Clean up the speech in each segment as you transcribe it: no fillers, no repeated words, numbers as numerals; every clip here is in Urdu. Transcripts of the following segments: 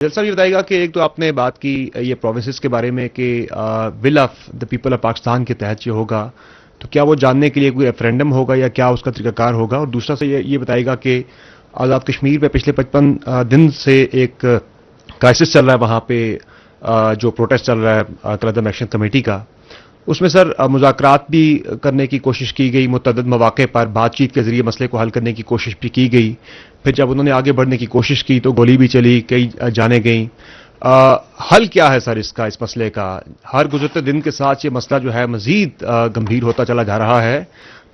جل صاحب یہ بتائے گا کہ ایک تو آپ نے بات کی یہ پروونسز کے بارے میں کہ will of the people of Pakistan کے تحت یہ ہوگا، تو کیا وہ جاننے کے لیے کوئی ریفرینڈم ہوگا یا کیا اس کا طریقہ کار ہوگا؟ اور دوسرا سے یہ بتائے گا کہ آزاد کشمیر پہ پچھلے 55 دن سے ایک کرائسس چل رہا ہے وہاں پہ، جو پروٹیسٹ چل رہا ہے قلعہ ایکشن کمیٹی کا، اس میں سر مذاکرات بھی کرنے کی کوشش کی گئی، متعدد مواقع پر بات چیت کے ذریعے مسئلے کو حل کرنے کی کوشش بھی کی گئی، پھر جب انہوں نے آگے بڑھنے کی کوشش کی تو گولی بھی چلی، کئی جانیں گئیں۔ حل کیا ہے سر اس مسئلے کا؟ ہر گزرتے دن کے ساتھ یہ مسئلہ جو ہے مزید گمبھیر ہوتا چلا جا رہا ہے،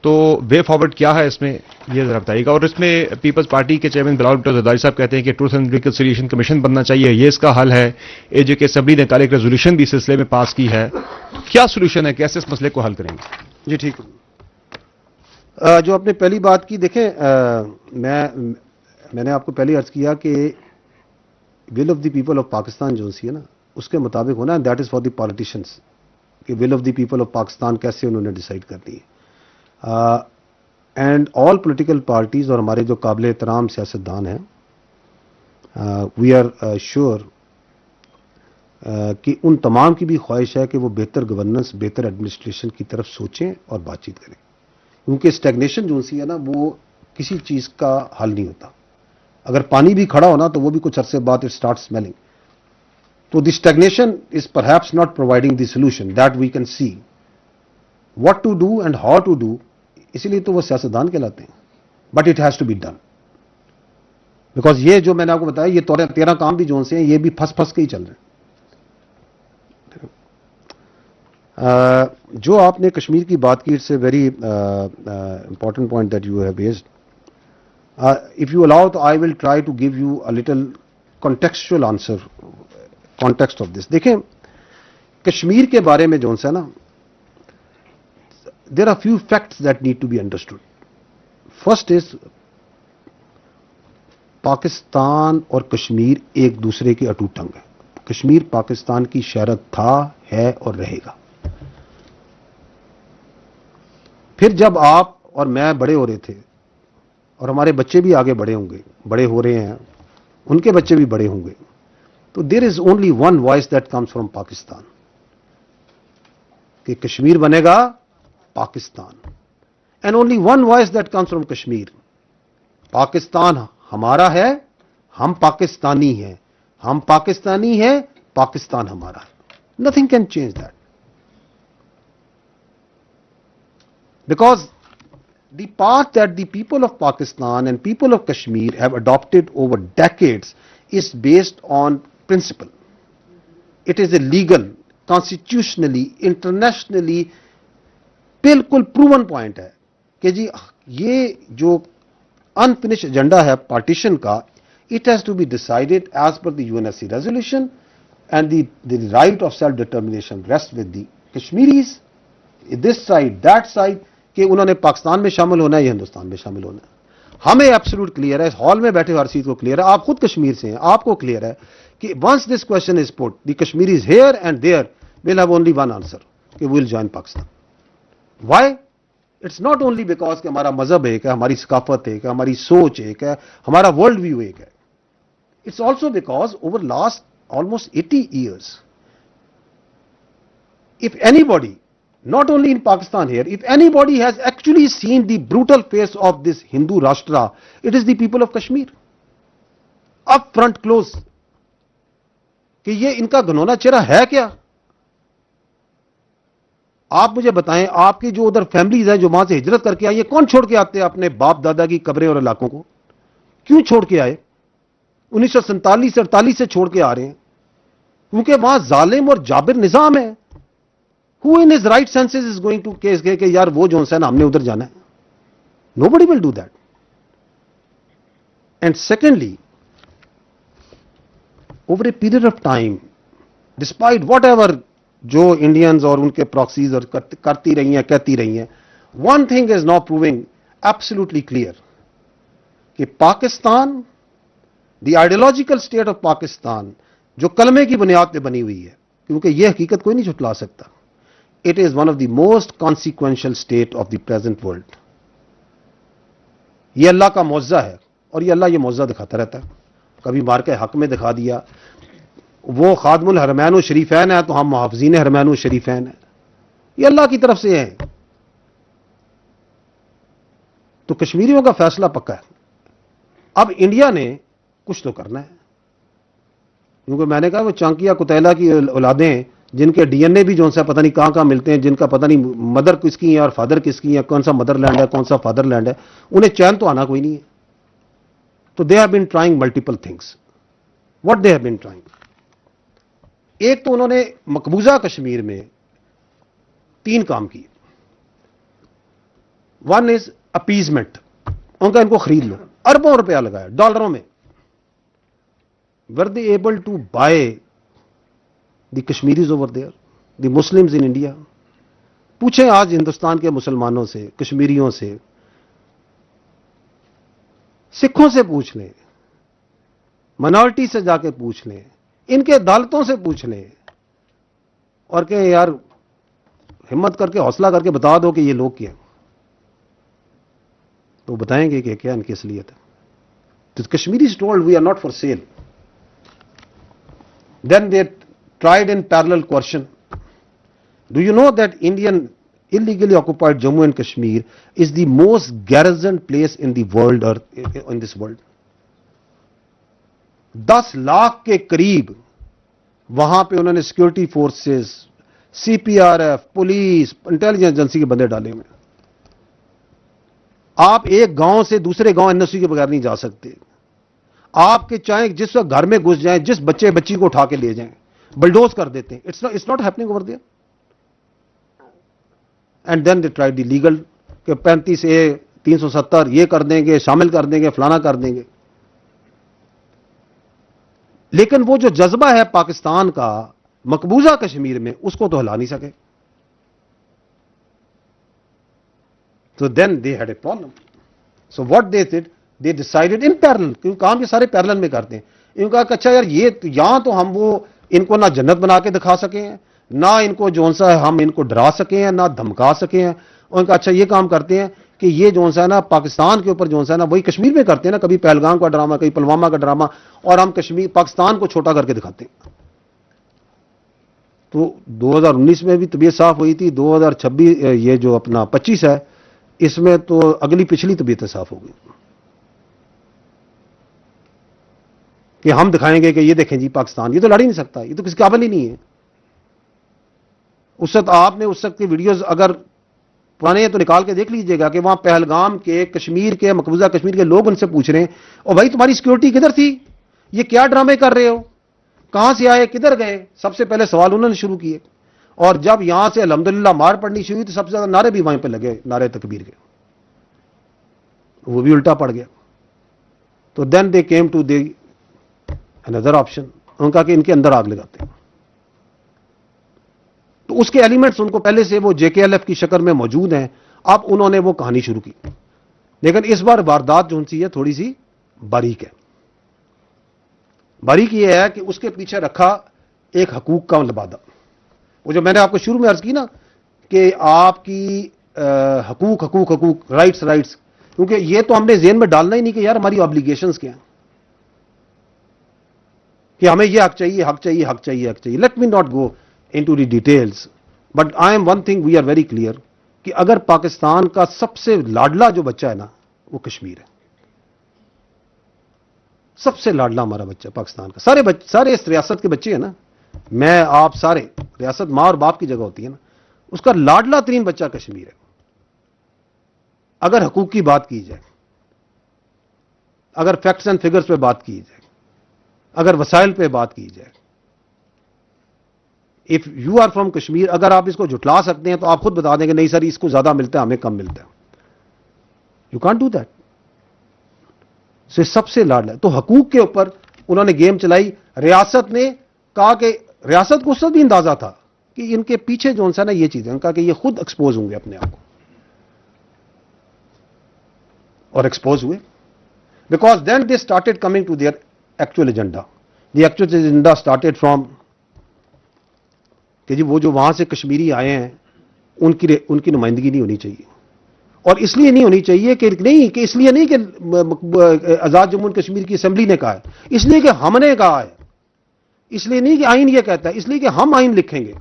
تو وے فارورڈ کیا ہے اس میں، یہ ذرا بتائیے گا۔ اور اس میں پیپلز پارٹی کے چیئرمین بلاول بھٹو زرداری صاحب کہتے ہیں کہ ٹروتھ اینڈ ریکنسیلیشن کمیشن بننا چاہیے، یہ اس کا حل ہے۔ اے جے کے اسمبلی نے کل ایک ریزولوشن بھی اس سلسلے میں پاس کی ہے، کیا سولوشن ہے، کیسے اس مسئلے کو حل کریں گے؟ جی ٹھیک ہے۔ جو آپ نے پہلی بات کی، دیکھیں میں نے آپ کو پہلے عرض کیا کہ will of the people of Pakistan جو سی ہے نا اس کے مطابق ہونا، that is for the politicians کہ will of the people of Pakistan کیسے انہوں نے ڈیسائیڈ کر دی ہے۔ اینڈ آل پولیٹیکل پارٹیز اور ہمارے جو قابل احترام سیاستدان ہیں، وی آر شیور کہ ان تمام کی بھی خواہش ہے کہ وہ بہتر گورننس، بہتر ایڈمنسٹریشن کی طرف سوچیں اور بات چیت کریں، کیونکہ اسٹیگنیشن جو سی ہے نا وہ کسی چیز کا حل نہیں ہوتا۔ اگر پانی بھی کھڑا ہونا تو وہ بھی کچھ عرصے بعد اٹ اسٹارٹ اسمیلنگ، تو the stagnation is perhaps not providing the solution that we can see what to do and how to do, اسی لیے تو وہ سیاستدان کہلاتے ہیں، but it has to be done, because یہ جو میں نے آپ کو بتایا یہ 13 کام بھی جو سے ہیں یہ بھی پھنس کے ہی چل رہے ہیں۔ جو آپ نے کشمیر کی بات کی، it's a very important point that you have raised. If you allow تو I will try to give you a little contextual answer, context of this. دیکھیں کشمیر کے بارے میں جو ہے نا، there are few facts that need to be understood. First is Pakistan اور کشمیر ایک دوسرے کے اٹوٹ انگ ہیں۔ کشمیر پاکستان کی شہرت تھا، ہے اور رہے گا۔ پھر جب آپ اور میں بڑے ہو رہے تھے اور ہمارے بچے بھی آگے بڑے ہوں گے، بڑے ہو رہے ہیں، ان کے بچے بھی بڑے ہوں گے، تو there is only one voice that comes from Pakistan کہ کشمیر بنے گا Pakistan, and only one voice that comes from Kashmir, Pakistan ہمارا ہے، ہم پاکستانی ہیں، ہم پاکستانی ہیں، پاکستان ہمارا ہے۔ Nothing can change that, because the path that the people of Pakistan and people of Kashmir have adopted over decades is based on principle. It is a legal, constitutionally, internationally بالکل proven point ہے کہ جی یہ جو unfinished agenda ہے partition کا، it has to be decided as per the UNSC resolution, and the right of self-determination rests with the Kashmiris, this side, that side، کہ انہوں نے پاکستان میں شامل ہونا ہے یا ہندوستان میں شامل ہونا ہے۔ ہمیں ایبسولوٹ کلیئر ہے، اس ہال میں بیٹھے ہر چیز کو کلیئر ہے، آپ خود کشمیر سے ہیں، آپ کو کلیئر ہے کہ once this question is put, the Kashmir is here and there will have only one answer کہ we will join Pakistan. Why? It's not only because کہ ہمارا مذہب ایک ہے، ہماری ثقافت ایک ہے، ہماری سوچ ایک ہے، ہمارا ورلڈ ویو ایک ہے۔ It's also because over last almost 80 years if anybody, not only in Pakistan here, if anybody has actually seen the brutal face of this Hindu Rashtra, it is the people of Kashmir. Up front close. کہ یہ ان کا گھنونا چہرہ ہے کیا؟ آپ مجھے بتائیں، آپ کی جو ادھر فیملیز ہیں جو وہاں سے ہجرت کر کے آئی ہیں، کون چھوڑ کے آتے ہیں اپنے باپ دادا کی قبریں اور علاقوں کو؟ کیوں چھوڑ کے آئے؟ 1947 سے 48 سے چھوڑ کے آ رہے ہیں کیونکہ وہاں ظالم اور جابر نظام ہے۔ Who in his right senses is going to case کہ یار وہ جو ہے نا ہم نے ادھر جانا ہے؟ Nobody will do that. And secondly, over a period of time, despite whatever جو انڈینز اور ان کے پراکسیز اور کرتی رہی ہیں، کہتی رہی ہیں، one thing is now proving absolutely clear کہ Pakistan, the ideological state of Pakistan جو کلمے کی بنیاد پہ بنی ہوئی ہے، کیونکہ یہ حقیقت کوئی نہیں جھٹلا سکتا، it is one of the most consequential state of the present world. یہ اللہ کا معجزہ ہے اور یہ اللہ یہ معجزہ دکھاتا رہتا ہے، کبھی مار کے حق میں دکھا دیا، وہ خادم الحرمین و شریفین ہے تو ہم محافظین حرمین و شریفین ہیں. یہ اللہ کی طرف سے ہیں. تو کشمیریوں کا فیصلہ پکا ہے. اب انڈیا نے کچھ تو کرنا ہے, کیونکہ میں نے کہا وہ چانکیا کتیلا کی اولادیں ہیں جن کے ڈی این اے بھی جو سا پتہ نہیں کہاں کہاں ملتے ہیں, جن کا پتہ نہیں مدر کس کی ہے اور فادر کس کی ہے, کون سا مدر لینڈ ہے کون سا فادر لینڈ ہے, انہیں چین تو آنا کوئی نہیں ہے. تو they have been trying multiple things. What they have been trying, ایک تو انہوں نے مقبوضہ کشمیر میں 3 کام کیے. ون از اپیزمنٹ, ان کا ان کو خرید لو, اربوں روپیہ لگایا ڈالروں میں. were they able to buy the Kashmiris over there, the Muslims in India? پوچھیں آج ہندوستان کے مسلمانوں سے, کشمیریوں سے, سکھوں سے پوچھ لیں, منارٹی سے جا کے پوچھ لیں, ان کے عدالتوں سے پوچھ لیں, اور کہ یار ہمت کر کے حوصلہ کر کے بتا دو کہ یہ لوگ کیا, تو بتائیں گے کہ کیا ان کی اصلیت ہے. Kashmiris told we are not for sale. Then they tried in parallel coercion. Do you know that Indian illegally occupied Jammu and Kashmir is the most garrisoned place in the world, or in this world? 10 lakh کے قریب وہاں پہ انہوں نے security forces, C P R F, police, intelligence agency کے بندے ڈالے ہوئے. آپ ایک گاؤں سے دوسرے گاؤں این او سی کے بغیر نہیں جا سکتے. آپ کے چاہیں جس وقت گھر میں گھس جائیں, جس بچے بچی کو اٹھا کے لے جائیں, بلڈوز کر دیتے ہیں. It's not happening over there. And then they try the legal کہ 35A 370 یہ کر دیں گے, شامل کر دیں گے, فلانا کر دیں گے. لیکن وہ جو جذبہ ہے پاکستان کا مقبوضہ کشمیر میں, اس کو تو ہلا نہیں سکے. So then they had a problem. So what they did, they decided in parallel, کیونکہ کام یہ سارے پیرلل میں کرتے ہیں. انہوں نے کہا کہ اچھا یار یہ یہاں تو ہم وہ ان کو نہ جنت بنا کے دکھا سکے ہیں, نہ ان کو جو سا ہے ہم ان کو ڈرا سکے ہیں, نہ دھمکا سکے ہیں. اور ان کا اچھا یہ کام کرتے ہیں کہ یہ جو سا ہے نا پاکستان کے اوپر جو سا ہے نا وہی کشمیر میں کرتے ہیں نا, کبھی پہلگام کا ڈرامہ, کبھی پلوامہ کا ڈرامہ, اور ہم کشمیر پاکستان کو چھوٹا کر کے دکھاتے ہیں. تو 2019 میں بھی طبیعت صاف ہوئی تھی, 2026 یہ جو اپنا 25 ہے اس میں تو اگلی پچھلی طبیعت صاف ہو گئی کہ ہم دکھائیں گے کہ یہ دیکھیں جی پاکستان یہ تو لڑ ہی نہیں سکتا, یہ تو کسی قابل ہی نہیں ہے. اس وقت آپ نے اس وقت کی ویڈیوز اگر پرانے ہیں تو نکال کے دیکھ لیجئے گا کہ وہاں پہلگام کے کشمیر کے مقبوضہ کشمیر کے لوگ ان سے پوچھ رہے ہیں, اور بھائی تمہاری سیکورٹی کدھر تھی, یہ کیا ڈرامے کر رہے ہو, کہاں سے آئے, کدھر گئے. سب سے پہلے سوال انہوں نے شروع کیے. اور جب یہاں سے الحمدللہ مار پڑنی شروع ہوئی تو سب سے زیادہ نعرے بھی وہیں پہ لگے, نعرے تکبیر کے, وہ بھی الٹا پڑ گیا. تو then they came to the under option, ان کا کہ ان کے اندر آگ لگاتے ہیں. تو اس کے ایلیمنٹس ان کو پہلے سے وہ جے کے ایل ایف کی شکل میں موجود ہیں. اب انہوں نے وہ کہانی شروع کی, لیکن اس بار واردات جو سی ہے تھوڑی سی باریک ہے. باریک یہ ہے کہ اس کے پیچھے رکھا ایک حقوق کا لبادہ. وہ جو میں نے آپ کو شروع میں عرض کی نا کہ آپ کی حقوق حقوق حقوق رائٹس رائٹس, کیونکہ یہ تو ہم نے ذہن میں ڈالنا ہی نہیں کہ یار ہماری آبلیگیشنز کیا ہیں, کہ ہمیں یہ حق چاہیے حق چاہیے حق چاہیے حق چاہیے. Let me not go into the details, but I am one thing we are very clear کہ اگر پاکستان کا سب سے لاڈلا جو بچہ ہے نا وہ کشمیر ہے. سب سے لاڈلا ہمارا بچہ پاکستان کا, سارے اس ریاست کے بچے ہیں نا, میں آپ سارے, ریاست ماں اور باپ کی جگہ ہوتی ہے نا, اس کا لاڈلا ترین بچہ کشمیر ہے. اگر حقوق کی بات کی جائے, اگر فیکٹس اینڈ فگرز پہ بات کی جائے, اگر وسائل پہ بات کی جائے, if you are from Kashmir, اگر آپ اس کو جھٹلا سکتے ہیں تو آپ خود بتا دیں کہ نہیں سر اس کو زیادہ ملتا ہے ہمیں کم ملتا ہے. You can't do that. سے سب سے لاڈلا ہے. تو حقوق کے اوپر انہوں نے گیم چلائی. ریاست نے کہا کہ ریاست کو اس وقت بھی اندازہ تھا کہ ان کے پیچھے جو ہے نا یہ چیزیں, ان کا کہ یہ خود ایکسپوز ہوں گے اپنے آپ کو, اور ایکسپوز ہوئے. Because then they started coming to their actual agenda. The actual agenda started from کہ جی وہ جو وہاں سے کشمیری آئے ہیں ان کی نمائندگی نہیں ہونی چاہیے. اور اس لیے نہیں ہونی چاہیے کہ نہیں کہ اس لیے نہیں کہ آزاد جموں کشمیر کی اسمبلی نے کہا ہے, اس لیے کہ ہم نے کہا ہے اس لیے نہیں کہ آئین یہ کہتا ہے، اس لیے کہ ہم آئین لکھیں گے.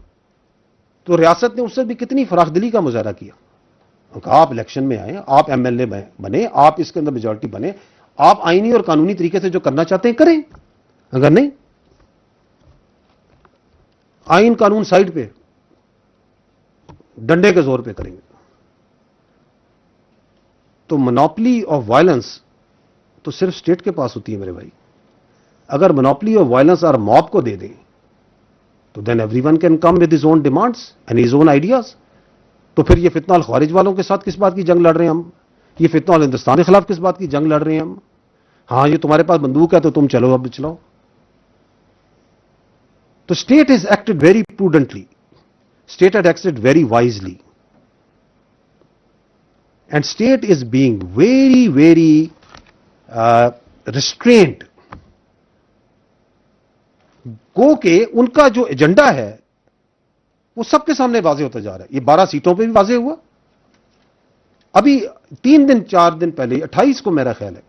تو ریاست نے اس سے بھی کتنی فراخ دلی کا مظاہرہ کیا. آپ الیکشن میں آئیں، آپ ایم ایل اے بنے، آپ اس کے اندر میجورٹی بنے، آپ آئینی اور قانونی طریقے سے جو کرنا چاہتے ہیں کریں، اگر نہیں آئین قانون سائڈ پہ ڈنڈے کے زور پہ کریں گے. تو منوپلی آف وائلنس تو صرف اسٹیٹ کے پاس ہوتی ہے میرے بھائی. اگر منوپلی آف وائلنس اور موب کو دے دیں تو then everyone can come with his own demands and his own ideas. تو پھر یہ فتنہ الخوارج والوں کے ساتھ کس بات کی جنگ لڑ رہے ہیں ہم؟ یہ فتنہ ہندوستان کے خلاف کس بات کی جنگ لڑ رہے ہیں ہم؟ ہاں یہ تمہارے پاس بندوق ہے تو تم چلو اب چلاؤ. تو state has acted very prudently, state had acted very wisely, and state is being very, very restrained. گو کہ ان کا جو ایجنڈا ہے وہ سب کے سامنے واضح ہوتا جا رہا ہے. یہ 12 سیٹوں پہ بھی واضح ہوا. ابھی 4 دن پہلے 28 کو میرا خیال ہے,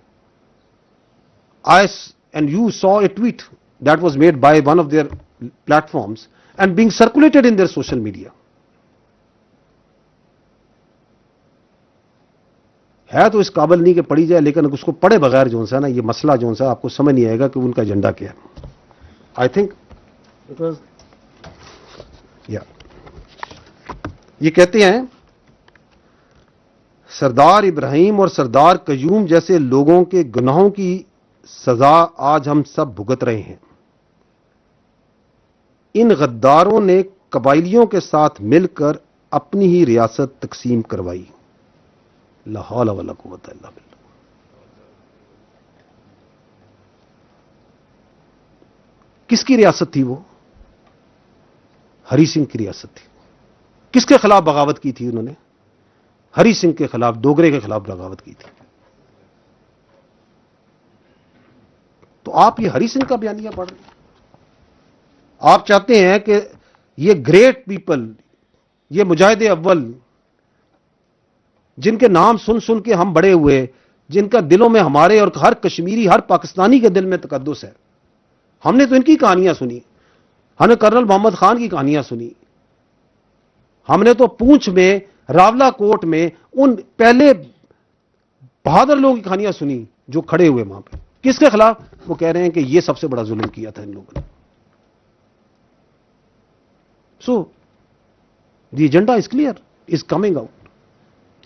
and you saw a tweet that was made by one of their platforms and being circulated in their social media. ہے تو اس قابل نہیں کہ پڑھی جائے, لیکن اس کو پڑھے بغیر جو ہے نا یہ مسئلہ جو ہے آپ کو سمجھ نہیں آئے گا کہ ان کا ایجنڈا کیا ہے. آئی تھنک یہ کہتے ہیں سردار ابراہیم اور سردار قیوم جیسے لوگوں کے گناہوں کی سزا آج ہم سب بھگت رہے ہیں. ان غداروں نے قبائلیوں کے ساتھ مل کر اپنی ہی ریاست تقسیم کروائی. لا حول ولا قوت الا باللہ. کس کی ریاست تھی وہ؟ ہری سنگھ کی ریاست تھی. کس کے خلاف بغاوت کی تھی انہوں نے؟ ہری سنگھ کے خلاف, ڈوگرے کے خلاف بغاوت کی تھی. تو آپ یہ ہری سنگھ کا بیانیہ پڑھ رہے ہیں. آپ چاہتے ہیں کہ یہ گریٹ پیپل, یہ مجاہد اول جن کے نام سن سن کے ہم بڑے ہوئے, جن کا دلوں میں ہمارے اور ہر کشمیری, ہر پاکستانی کے دل میں تقدس ہے, ہم نے تو ان کی کہانیاں سنی. ہم نے کرنل محمد خان کی کہانیاں سنی. ہم نے تو پونچھ میں, راولا کوٹ میں ان پہلے بہادر لوگوں کی کہانیاں سنی جو کھڑے ہوئے وہاں پہ. کس کے خلاف؟ وہ کہہ رہے ہیں کہ یہ سب سے بڑا ظلم کیا تھا ان لوگوں نے. So the agenda is clear, is coming out.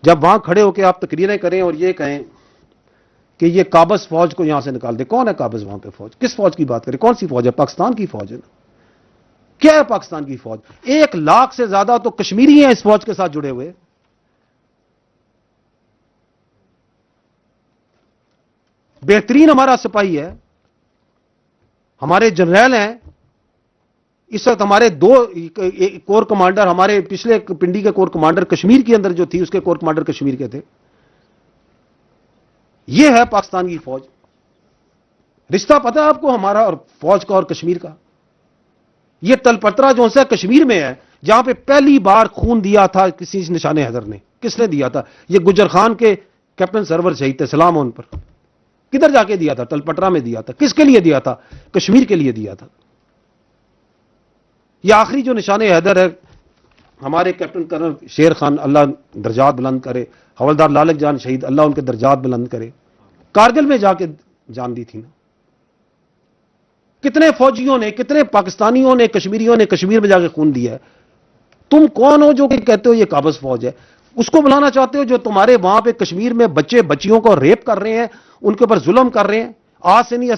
جب وہاں کھڑے ہو کے آپ تقریریں کریں اور یہ کہیں کہ یہ قابض فوج کو یہاں سے نکال دے. کون ہے قابض وہاں پہ فوج؟ کس فوج کی بات کریں؟ کون سی فوج ہے؟ پاکستان کی فوج ہے نا. کیا ہے پاکستان کی فوج؟ 1 لاکھ سے زیادہ تو کشمیری ہیں اس فوج کے ساتھ جڑے ہوئے. بہترین ہمارا سپاہی ہے, ہمارے جنرل ہیں. اس وقت ہمارے 2 کور کمانڈر, ہمارے پچھلے پنڈی کے کور کمانڈر کشمیر کے اندر جو تھی اس کے کور کمانڈر کشمیر کے تھے. یہ ہے پاکستان کی فوج. رشتہ پتہ ہے آپ کو ہمارا اور فوج کا اور کشمیر کا؟ یہ تلپترا جو ہے کشمیر میں ہے, جہاں پہ پہلی بار خون دیا تھا کسی نشان حیدر نے. کس نے دیا تھا؟ یہ گجر خان کے کیپٹن سرور شہید تھے, سلام ان پر. کدھر جا کے دیا تھا؟ تلپٹرا میں دیا تھا. کس کے لیے دیا تھا؟ کشمیر کے لیے دیا تھا. یہ آخری جو نشان حیدر ہے ہمارے کیپٹن کرنل شیر خان, اللہ درجات بلند کرے, حوالدار لالک جان شہید, اللہ ان کے درجات بلند کرے, کارگل میں جا کے جان دی تھی نا. کتنے فوجیوں نے, کتنے پاکستانیوں نے, کشمیریوں نے کشمیر میں جا کے خون دیا ہے. تم کون ہو جو کہ کہتے ہو یہ قابض فوج ہے؟ اس کو بلانا چاہتے ہو جو تمہارے وہاں پہ کشمیر میں بچے بچیوں کو ریپ کر رہے ہیں, ان کے اوپر ظلم کر رہے ہیں, آج سے نہیں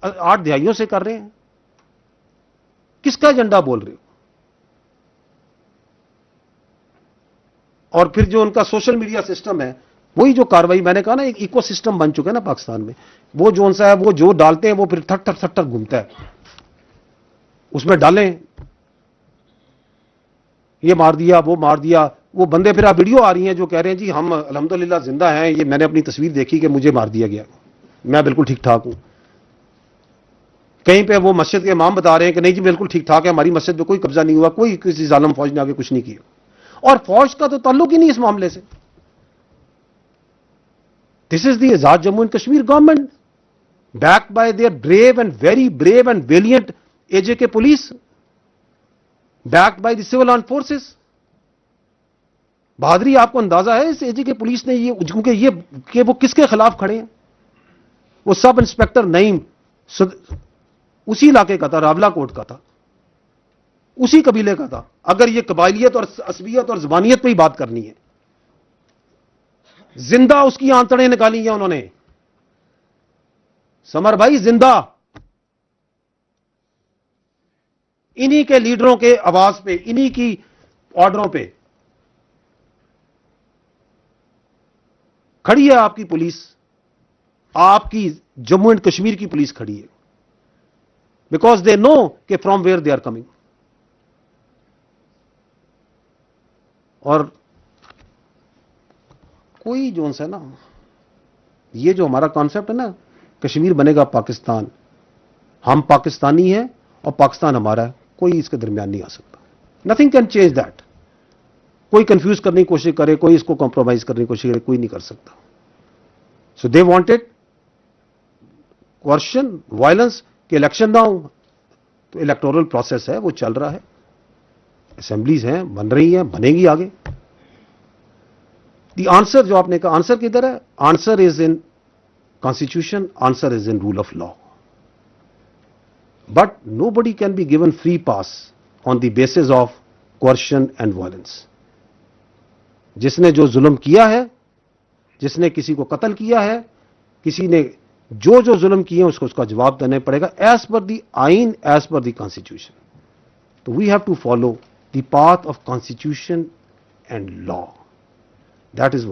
8 دہائیوں سے کر رہے ہیں. کس کا ایجنڈا بول رہے ہو؟ اور پھر جو ان کا سوشل میڈیا سسٹم ہے, وہی جو کاروائی میں نے کہا نا, ایک ایکو سسٹم بن چکا ہے نا پاکستان میں. وہ جو ہے وہ جو ڈالتے ہیں وہ پھر تھٹ تھٹ تھٹ تھٹ گھومتا ہے. اس میں ڈالیں یہ مار دیا, وہ مار دیا. وہ بندے پھر آپ ویڈیو آ رہی ہیں جو کہہ رہے ہیں جی ہم الحمدللہ زندہ ہیں, یہ میں نے اپنی تصویر دیکھی کہ مجھے مار دیا گیا, میں بالکل ٹھیک ٹھاک ہوں. کہیں پہ وہ مسجد کے امام بتا رہے ہیں کہ نہیں جی بالکل ٹھیک ٹھاک ہے, ہماری مسجد پہ کوئی قبضہ نہیں ہوا, کوئی کسی ظالم فوج نے آگے کچھ نہیں کیا. اور فوج کا تو تعلق ہی نہیں اس معاملے سے. This is the Azad Jammu and Kashmir government backed by their brave and very brave and valiant AJK police, backed by the civil armed forces. بہادری آپ کو اندازہ ہے اس AJK پولیس نے یہ کیونکہ یہ کہ وہ کس کے خلاف کھڑے ہیں. وہ سب انسپیکٹر نعیم اسی علاقے کا تھا, راولہ کوٹ کا تھا, اسی قبیلے کا تھا. اگر یہ قبائلیت اور عصبیت اور زبانیت پہ ہی بات کرنی ہے, زندہ اس کی آنتڑیں نکالی ہیں انہوں نے. سمر بھائی زندہ انہی کے لیڈروں کے آواز پہ, انہی کی آرڈروں پہ کھڑی ہے آپ کی پولیس, آپ کی جموں اینڈ کشمیر کی پولیس کھڑی ہے. بیکاز دے نو کہ from where they are coming. اور کوئی جو ہے نا, یہ جو ہمارا کانسیپٹ ہے نا, کشمیر بنے گا پاکستان, ہم پاکستانی ہیں اور پاکستان ہمارا ہے, کوئی اس کے درمیان نہیں آ سکتا. Nothing can change that. کوئی کنفیوز کرنے کی کوشش کرے, کوئی اس کو کمپرومائز کرنے کی کوشش کرے, کوئی نہیں کر سکتا. سو دے وانٹڈ کوشن وائلنس کہ الیکشن نہ ہو. تو الیکٹورل پروسیس ہے, وہ چل رہا ہے, اسمبلیز ہیں, بن رہی ہیں, بنے گی آگے. دی آنسر جو آپ نے کہا, آنسر کدھر ہے؟ Answer is in constitution, answer is in rule of law. But nobody can be given free pass on the basis of coercion and violence. جس نے جو ظلم کیا ہے, جس نے کسی کو قتل کیا ہے, کسی نے جو ظلم کیے ہیں اس کو اس کا جواب دینا پڑے گا ایز پر دی آئین, ایز پر دی کانسٹیٹیوشن. تو we have to follow the path of constitution and law. That is what